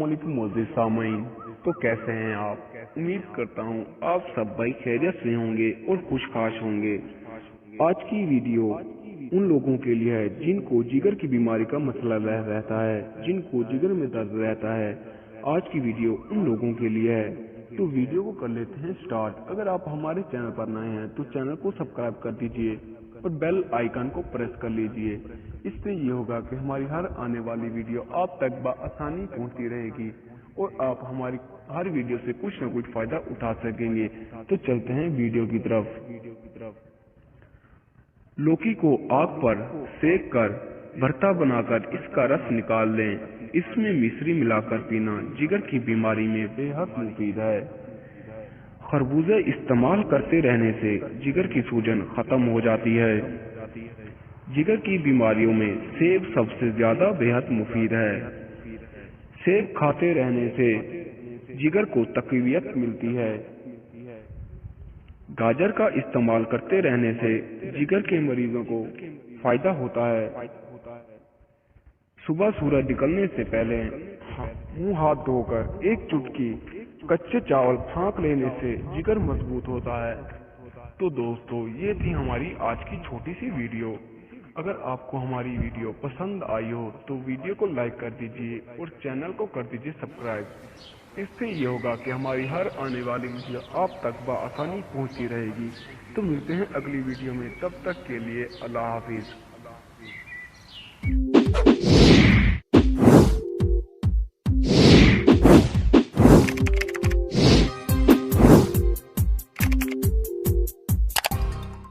अस्सलामुअलैकुम मोअज़्ज़िज़ सामीन। तो कैसे हैं आप? उम्मीद करता हूँ आप सब भाई खैरियत से होंगे और खुशखाश होंगे। आज की वीडियो उन लोगों के लिए है जिनको जिगर की बीमारी का मसला रहता है, जिनको जिगर में दर्द रहता है। आज की वीडियो उन लोगों के लिए है। तो वीडियो को कर लेते हैं स्टार्ट। अगर आप हमारे चैनल पर नए हैं तो चैनल को सब्सक्राइब कर दीजिए और बेल आइकन को प्रेस कर लीजिए। इससे ये होगा कि हमारी हर आने वाली वीडियो आप तक बआसानी पहुंचती रहेगी और आप हमारी हर वीडियो से कुछ न कुछ फायदा उठा सकेंगे। तो चलते हैं वीडियो की तरफ। लौकी को आग पर सेक कर भरता बनाकर इसका रस निकाल लें। इसमें मिश्री मिलाकर पीना जिगर की बीमारी में बेहद मुफीद है। खरबूजे इस्तेमाल करते रहने से जिगर की सूजन खत्म हो जाती है। जिगर की बीमारियों में सेब सबसे ज्यादा बेहद मुफीद है। सेब खाते रहने से जिगर को तकवीयत मिलती है। गाजर का इस्तेमाल करते रहने से जिगर के मरीजों को फायदा होता है। सुबह सूरज निकलने से पहले मुंह हाथ धोकर एक चुटकी कच्चे चावल फाँक लेने से जिगर मजबूत होता है। तो दोस्तों, ये थी हमारी आज की छोटी सी वीडियो। अगर आपको हमारी वीडियो पसंद आई हो तो वीडियो को लाइक कर दीजिए और चैनल को कर दीजिए सब्सक्राइब। इससे ये होगा कि हमारी हर आने वाली वीडियो आप तक बआसानी पहुंचती रहेगी। तो मिलते हैं अगली वीडियो में, तब तक के लिए अल्लाह हाफिज।